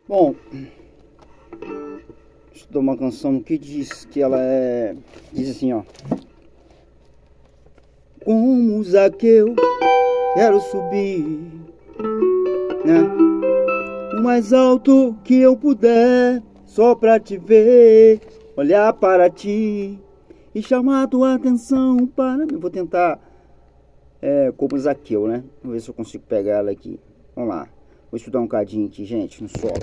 Bom, estudar uma canção que diz que ela diz assim, ó. Como Zaqueu, quero subir, né? O mais alto que eu puder, só pra te ver, olhar para ti e chamar tua atenção para mim. Vou tentar como Zaqueu, né? Vamos ver se eu consigo pegar ela aqui. Vamos lá. Vou estudar um cadinho aqui, gente, no solo.